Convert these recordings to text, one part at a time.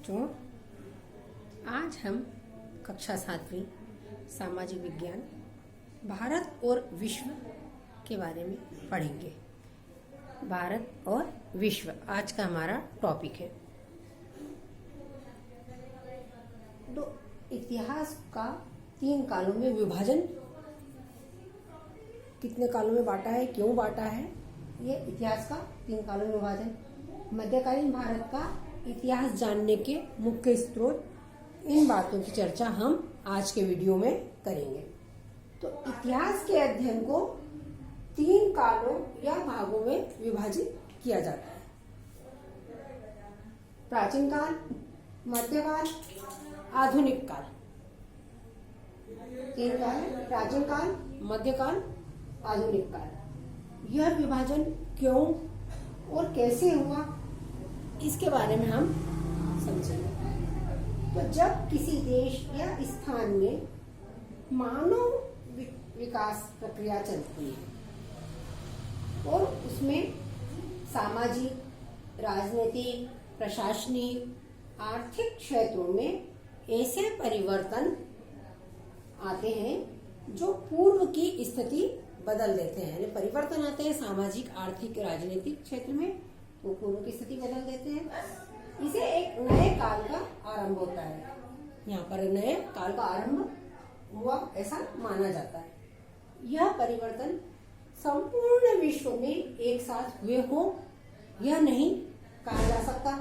बच्चों, आज हम कक्षा 7वीं सामाजिक विज्ञान भारत और विश्व के बारे में पढ़ेंगे। भारत और विश्व आज का हमारा टॉपिक है। तो इतिहास का 3 कालों में विभाजन, कितने कालों में बांटा है, क्यों बांटा है, ये इतिहास का 3 कालों में विभाजन। मध्यकालीन भारत का इतिहास जानने के मुख्य स्रोत, इन बातों की चर्चा हम आज के वीडियो में करेंगे। तो इतिहास के अध्ययन को 3 कालों या भागों में विभाजित किया जाता है। प्राचीन काल, मध्यकाल, आधुनिक काल। 3 काल है: प्राचीन काल, मध्यकाल, आधुनिक काल। यह विभाजन क्यों और कैसे हुआ, इसके बारे में हम समझेंगे। तो जब किसी देश या स्थान में मानव विकास प्रक्रिया चलती है और उसमें सामाजिक, राजनीतिक, प्रशासनिक, आर्थिक क्षेत्रों में ऐसे परिवर्तन आते हैं जो पूर्व की स्थिति बदल देते हैं। यानी परिवर्तन आते हैं सामाजिक, आर्थिक, राजनीतिक क्षेत्र में, वो पूर्व की स्थिति बदल देते हैं। इसे एक नए काल का आरंभ होता है। यहाँ पर नए काल का आरंभ हुआ ऐसा माना जाता है। यह परिवर्तन संपूर्ण विश्व में एक साथ हुए हो यह नहीं कहा जा सकता।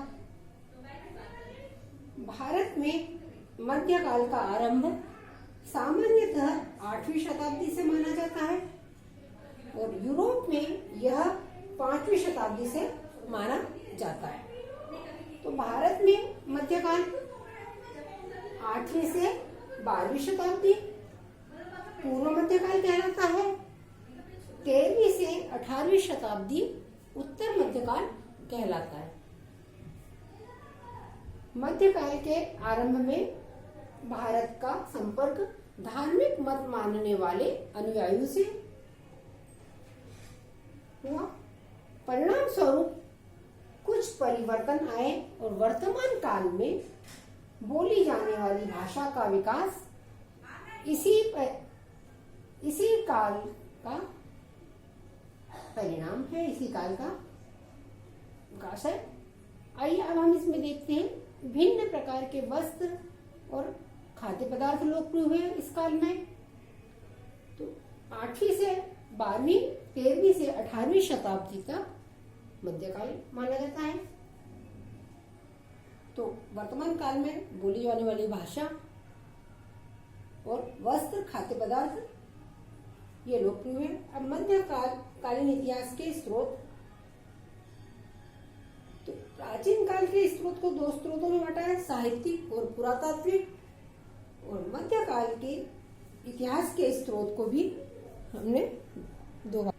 भारत में मध्यकाल का आरंभ सामान्यतः 8वीं शताब्दी से माना जाता है और यूरोप में यह 5वीं शताब्दी से माना जाता है। तो भारत में मध्यकाल 8वीं से 12वीं शताब्दी पूर्व मध्यकाल कहलाता है। 13वीं से 18वीं शताब्दी उत्तर मध्यकाल कहलाता है। मध्यकाल के आरंभ में भारत का संपर्क धार्मिक मत मानने वाले अनुयायियों से हुआ। परिणाम स्वरूप कुछ परिवर्तन आए और वर्तमान काल में बोली जाने वाली भाषा का विकास इसी काल का परिणाम है, इसी काल का विकास है। आइए अब हम इसमें देखते हैं। भिन्न प्रकार के वस्त्र और खाद्य पदार्थ लोकप्रिय हुए इस काल में। तो 8वीं से 12वीं, 13वीं से 18वीं शताब्दी तक मध्यकाल माना जाता है। तो वर्तमान काल में बोली जाने वाली भाषा और वस्त्र, खाद्य पदार्थ ये लोकप्रिय हुए। अब मध्यकालीन इतिहास के स्रोत। तो प्राचीन काल के स्रोत को 2 स्रोतों में बांटा है: साहित्यिक और पुरातात्विक। और मध्यकाल के इतिहास के स्रोत को भी हमने 2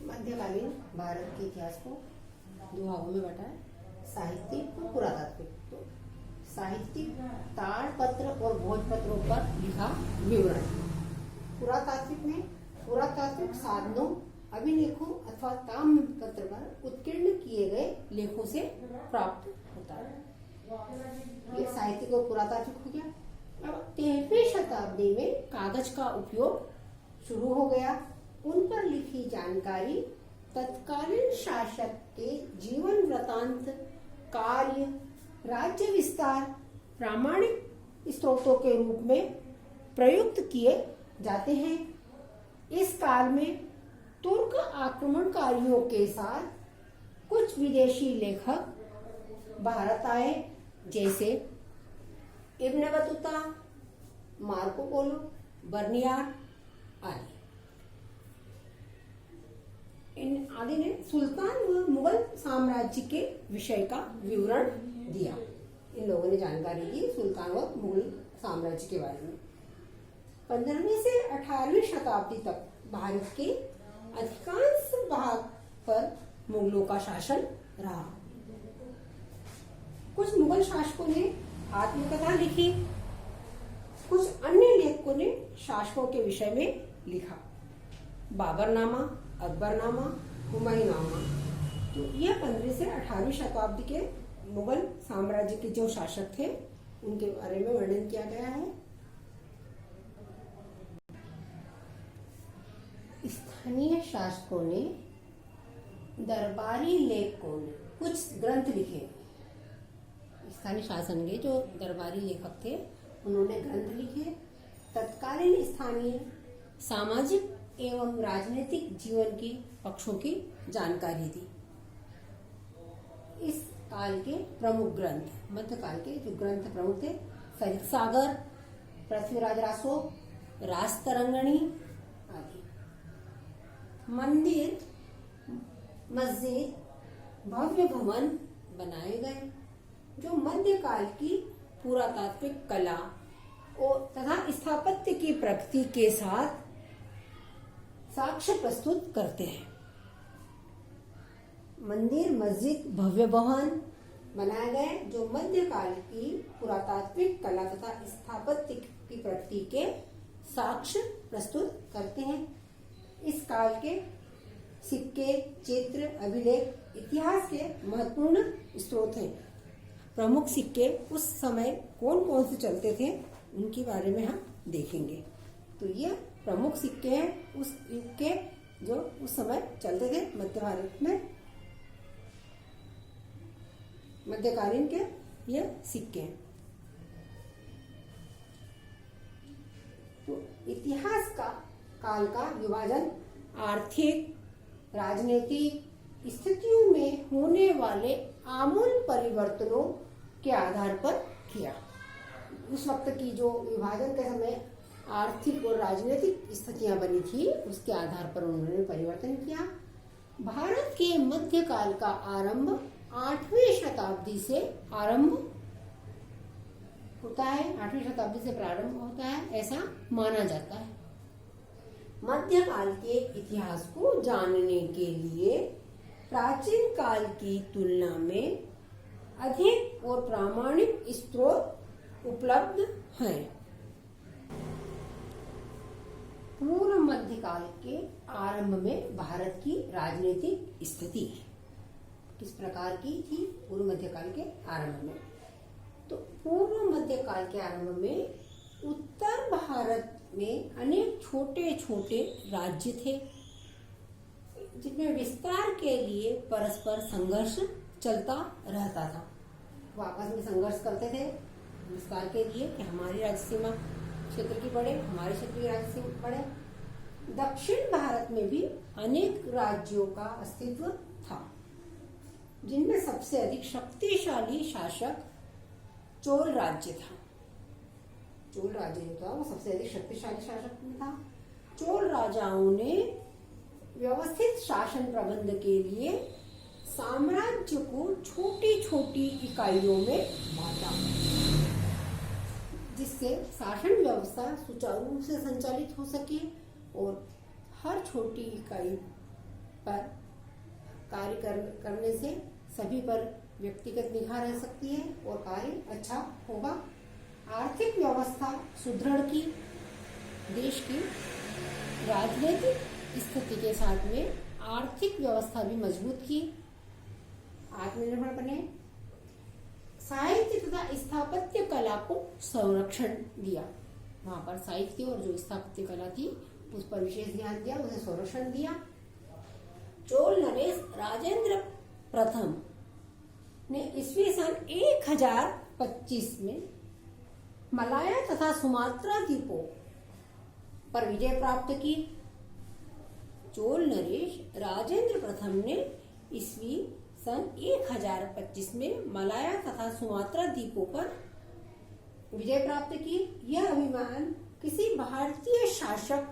मध्यकालीन भारत के इतिहास को 2 भागों में बांटा है: साहित्यिक और पुरातात्विक। तो साहित्यिक ताड़पत्र और भोजपत्रों पर लिखा विवरण। पुरातात्विक में पुरातात्विक साधनों, अभिलेखों अथवा ताम्रपत्र पर उत्कीर्ण किए गए लेखों से प्राप्त होता है। ये साहित्यिक और पुरातात्विक हो गया। अब 13वीं शताब्दी में कागज का उपयोग शुरू हो गया। उन पर लिखी जानकारी तत्कालीन शासक के जीवन वृतांत, कार्य, राज्य विस्तार प्रामाणिक स्रोतों के रूप में प्रयुक्त किए जाते हैं। इस काल में तुर्क आक्रमणकारियों के साथ कुछ विदेशी लेखक भारत आए, जैसे इब्न बतूता, मार्को पोलो, बर्नियार आदि। इन आदि ने सुल्तान व मुगल साम्राज्य के विषय का विवरण दिया। इन लोगों ने जानकारी दी सुल्तान व मुगल साम्राज्य के बारे में। 15वीं से 18वीं शताब्दी तक भारत के अधिकांश भाग पर मुगलों का शासन रहा। कुछ मुगल शासकों ने आत्मकथा लिखी, कुछ अन्य लेखकों ने शासकों के विषय में लिखा। बाबरनामा, अकबरनामा, हुमायूं नामा। तो यह 15वीं से 18वीं शताब्दी के मुगल साम्राज्य के जो शासक थे उनके बारे में वर्णन किया गया है। स्थानीय शासकों ने, दरबारी लेखकों ने कुछ ग्रंथ लिखे। स्थानीय शासन के जो दरबारी लेखक थे उन्होंने ग्रंथ लिखे, तत्कालीन स्थानीय सामाजिक एवं राजनीतिक जीवन की पक्षों की जानकारी दी। इस काल के प्रमुख ग्रंथ, मध्यकाल के जो ग्रंथ प्रमुख थे, सरित सागर, पृथ्वीराज रासो, राजतरंगिणी आदि। मंदिर, मस्जिद, भव्य भवन बनाए गए जो मध्यकाल की पुरातात्विक कला और तथा स्थापत्य की प्रकृति के साथ साक्ष्य प्रस्तुत करते हैं। मंदिर, मस्जिद, भव्य भवन बनाए गए जो मध्यकाल की पुरातात्विक कला तथा स्थापत्य की प्रकृति के साक्ष्य प्रस्तुत करते हैं। इस काल के सिक्के, चित्र, अभिलेख इतिहास के महत्वपूर्ण स्रोत हैं। प्रमुख सिक्के उस समय कौन कौन से चलते थे उनके बारे में हम देखेंगे। तो ये प्रमुख सिक्के हैं उस युग के जो उस समय चलते थे मध्य भारत में, मध्यकालीन के ये सिक्के हैं। तो इतिहास का काल का विभाजन आर्थिक, राजनीतिक स्थितियों में होने वाले आमूल परिवर्तनों के आधार पर किया। उस वक्त की जो विभाजन के समय आर्थिक और राजनीतिक स्थितियां बनी थी उसके आधार पर उन्होंने परिवर्तन किया। भारत के मध्यकाल का आरंभ 8वीं शताब्दी से आरंभ होता है, 8वीं शताब्दी से प्रारंभ होता है ऐसा माना जाता है। मध्यकाल के इतिहास को जानने के लिए प्राचीन काल की तुलना में अधिक और प्रामाणिक स्रोत उपलब्ध हैं। पूर्व मध्यकाल के आरंभ में भारत की राजनीतिक स्थिति किस प्रकार की थी पूर्व मध्यकाल के आरंभ में? तो पूर्व मध्यकाल के आरंभ में उत्तर भारत में अनेक छोटे छोटे राज्य थे जिनमें विस्तार के लिए परस्पर संघर्ष चलता रहता था। वो आपस में संघर्ष करते थे विस्तार के लिए कि हमारी राज्य सीमा क्षेत्र की बढ़े, हमारे क्षेत्र की राज्य सीमा बढ़े। दक्षिण भारत में भी अनेक राज्यों का अस्तित्व था जिनमें सबसे अधिक शक्तिशाली शासक चोल राज्य था। चोल राज्य जो था वो सबसे अधिक शक्तिशाली शासक था। चोल राजाओं ने व्यवस्थित शासन प्रबंध के लिए साम्राज्य को छोटी छोटी इकाइयों में बांटा जिससे शासन व्यवस्था सुचारू रूप से संचालित हो सके और हर छोटी इकाई पर कार्य करने से सभी पर व्यक्तिगत निगाह रह सकती है और कार्य अच्छा होगा। आर्थिक व्यवस्था सुदृढ़ की, देश की राजनीतिक स्थिति के साथ में आर्थिक व्यवस्था भी मजबूत की, आत्मनिर्भर बने। साहित्य तथा स्थापत्य कला को संरक्षण दिया। वहां पर साहित्य और जो स्थापत्य कला थी उस पर विशेष ध्यान दिया, उसे संरक्षण दिया। चोल नरेश राजेंद्र प्रथम ने ईस्वी सन 1025 में मलाया तथा सुमात्रा द्वीपों पर विजय प्राप्त की। चोल नरेश राजेंद्र प्रथम ने ईस्वी सन 1025 में मलाया तथा सुमात्रा द्वीपों पर विजय प्राप्त की। यह अभियान किसी भारतीय शासक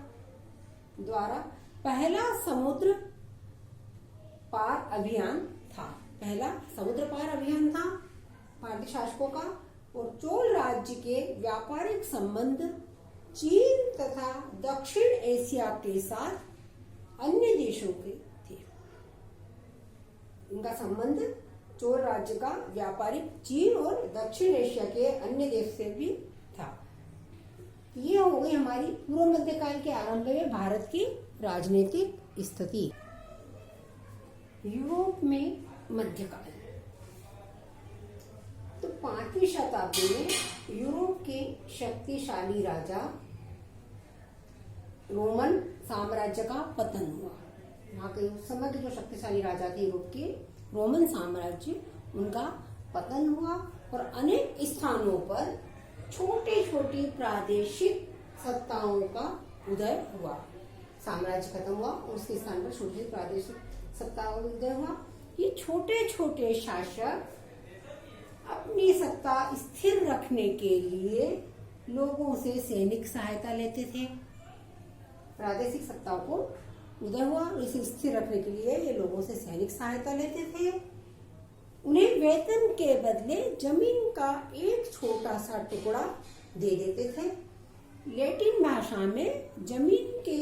द्वारा पहला समुद्र पार अभियान था। पहला समुद्र पार अभियान था भारतीय शासकों का। और चोल राज्य के व्यापारिक संबंध चीन तथा दक्षिण एशिया के साथ अन्य देशों के थे। इनका संबंध चोल राज्य का व्यापारिक चीन और दक्षिण एशिया के अन्य देश से भी था। ये हो गई हमारी पूर्व मध्यकाल के आरंभ में भारत की राजनीतिक स्थिति। यूरोप में मध्यकाल। तो 5वीं शताब्दी में यूरोप के शक्तिशाली राजा रोमन साम्राज्य का पतन हुआ। वहां के उस समय के जो शक्तिशाली राजा थे यूरोप के, रोमन साम्राज्य, उनका पतन हुआ और अनेक स्थानों पर छोटे छोटे प्रादेशिक सत्ताओं का उदय हुआ। साम्राज्य खत्म हुआ और उसके स्थान पर छोटे छोटे प्रादेशिक सत्ताओं का उदय हुआ। ये छोटे छोटे शासक अपनी सत्ता स्थिर रखने के लिए लोगों से सैनिक सहायता लेते थे। प्रादेशिक सत्ताओं को उदय हुआ और इसे स्थिर रखने के लिए ये लोगों से सैनिक सहायता लेते थे। उन्हें वेतन के बदले जमीन का एक छोटा सा टुकड़ा दे देते थे। लैटिन भाषा में जमीन के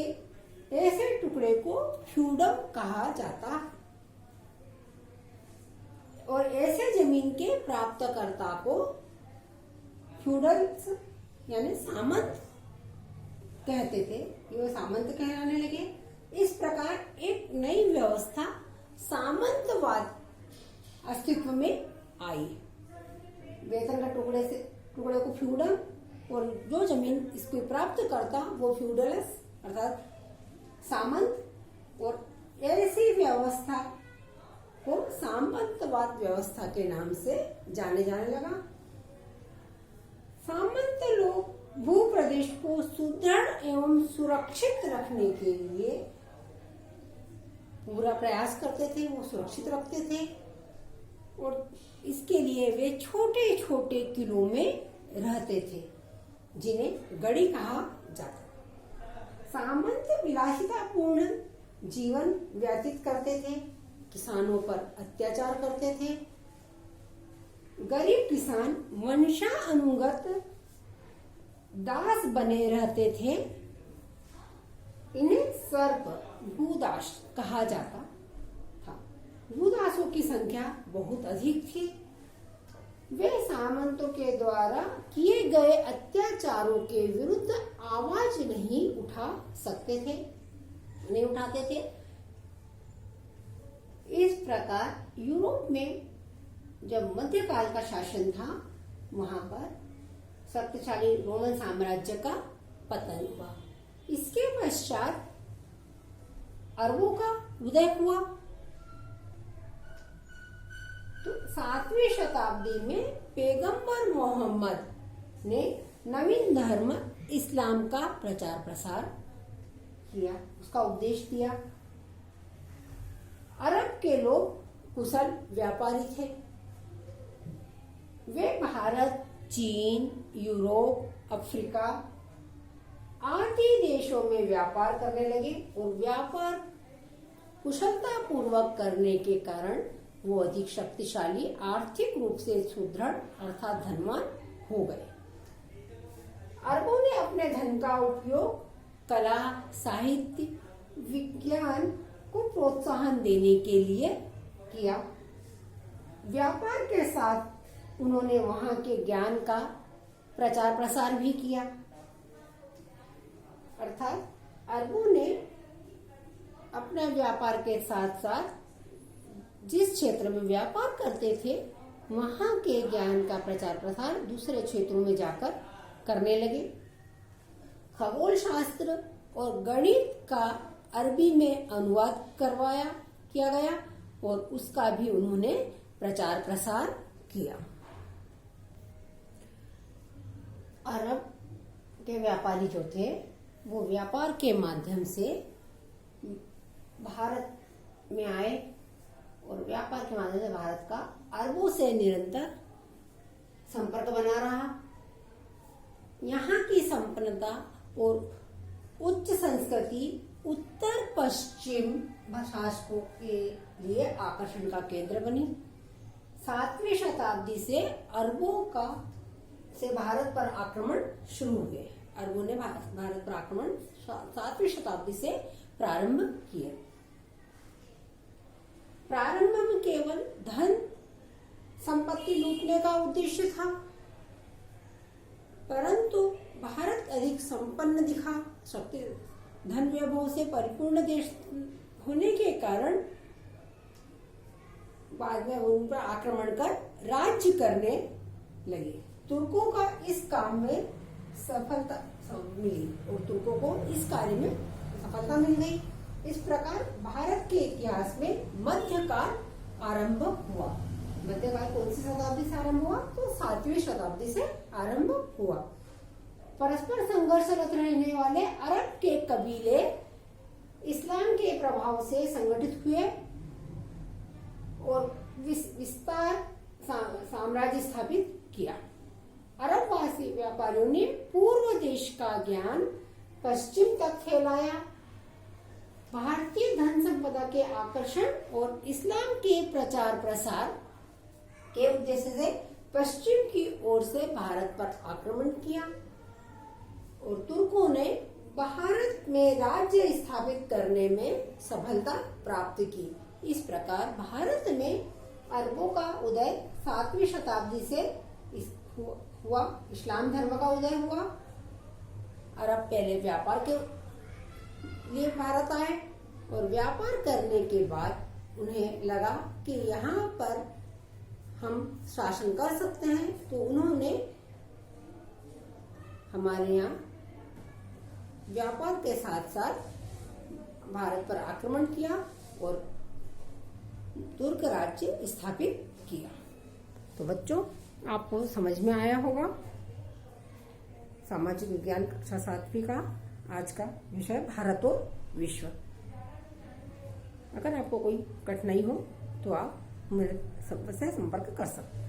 ऐसे टुकड़े को फ्यूडम कहा जाता है और ऐसे जमीन के प्राप्तकर्ता को फ्यूडल्स यानी सामंत कहते थे। ये सामंत कहलाने लगे। इस प्रकार एक नई व्यवस्था सामंतवाद अस्तित्व में आई। वेतन का टुकड़े को फ्यूडल और जो जमीन इसको प्राप्त करता वो फ्यूडलस अर्थात सामंत, और ऐसी व्यवस्था को सामंतवाद व्यवस्था के नाम से जाने जाने लगा। सामंत लोग भूप्रदेश को सुदृढ़ एवं सुरक्षित रखने के लिए पूरा प्रयास करते थे, वो सुरक्षित रखते थे और इसके लिए वे छोटे छोटे किलों में रहते थे जिन्हें गढ़ी कहा जाता। सामंत विलासितापूर्ण जीवन व्यतीत करते थे, किसानों पर अत्याचार करते थे। गरीब किसान वंशानुगत दास बने रहते थे। इन्हें सर्प भूदास कहा जाता था। भूदासों की संख्या बहुत अधिक थी। वे सामंतों के द्वारा किए गए अत्याचारों के विरुद्ध आवाज नहीं उठा सकते थे, नहीं उठाते थे। इस प्रकार यूरोप में जब मध्यकाल का शासन था, वहां पर शक्तिशाली रोमन साम्राज्य का पतन हुआ। इसके पश्चात अरबों का उदय हुआ। तो 7वीं शताब्दी में पैगंबर मोहम्मद ने नवीन धर्म इस्लाम का प्रचार प्रसार किया, उसका उपदेश दिया। अरब के लोग कुशल व्यापारी थे। वे भारत, चीन, यूरोप, अफ्रीका आदि देशों में व्यापार करने लगे और व्यापार कुशलता पूर्वक करने के कारण वो अधिक शक्तिशाली, आर्थिक रूप से सुदृढ़ अर्थात धनवान हो गए। अरबों ने अपने धन का उपयोग कला, साहित्य, विज्ञान को प्रोत्साहन देने के लिए किया। व्यापार के साथ उन्होंने वहां के ज्ञान का प्रचार प्रसार भी किया। अर्थात अरबों ने अपने व्यापार के साथ साथ जिस क्षेत्र में व्यापार करते थे वहां के ज्ञान का प्रचार प्रसार दूसरे क्षेत्रों में जाकर करने लगे। खगोल शास्त्र और गणित का अरबी में अनुवाद किया गया और उसका भी उन्होंने प्रचार प्रसार किया। अरब के व्यापारी जो थे वो व्यापार के माध्यम से भारत में आए और व्यापार के माध्यम से भारत का अरबों से निरंतर संपर्क बना रहा। यहाँ की संपन्नता और उच्च संस्कृति उत्तर पश्चिम शासकों के लिए आकर्षण का केंद्र बनी। 7वीं शताब्दी से अरबों से भारत पर आक्रमण शुरू हुए। अरबों ने भारत पर आक्रमण 7वीं शताब्दी से प्रारंभ किए। प्रारंभ में केवल धन संपत्ति लूटने का उद्देश्य था, परंतु भारत अधिक संपन्न दिखा। धन वैभव से परिपूर्ण देश होने के कारण बाद में उन पर आक्रमण कर राज्य करने लगे। तुर्कों का इस काम में सफलता मिली और तुर्कों को इस कार्य में सफलता मिल गई। इस प्रकार भारत के इतिहास में मध्यकाल आरंभ हुआ। मध्यकाल कौन सी शताब्दी से आरंभ हुआ? तो 7वीं शताब्दी से आरंभ हुआ। परस्पर संघर्षरत रहने वाले अरब के कबीले इस्लाम के प्रभाव से संगठित हुए और विस्तार साम्राज्य स्थापित किया। अरबवासी व्यापारियों ने पूर्व देश का ज्ञान पश्चिम तक फैलाया। भारतीय धन संपदा के आकर्षण और इस्लाम के प्रचार प्रसार के उद्देश्य से पश्चिम की ओर से भारत पर आक्रमण किया और तुर्कों ने भारत में राज्य स्थापित करने में सफलता प्राप्त की। इस प्रकार भारत में अरबों का उदय 7वीं शताब्दी से हुआ। इस्लाम धर्म का उदय हुआ। अरब पहले व्यापार के लिए भारत आए और व्यापार करने के बाद उन्हें लगा कि यहाँ पर हम शासन कर सकते हैं, तो उन्होंने हमारे यहाँ व्यापार के साथ साथ भारत पर आक्रमण किया और तुर्क राज्य स्थापित किया। तो बच्चों, आपको समझ में आया होगा सामाजिक विज्ञान कक्षा 7वीं का आज का विषय भारत और विश्व। अगर आपको कोई कठिनाई हो तो आप मेरे से संपर्क कर सकते हैं।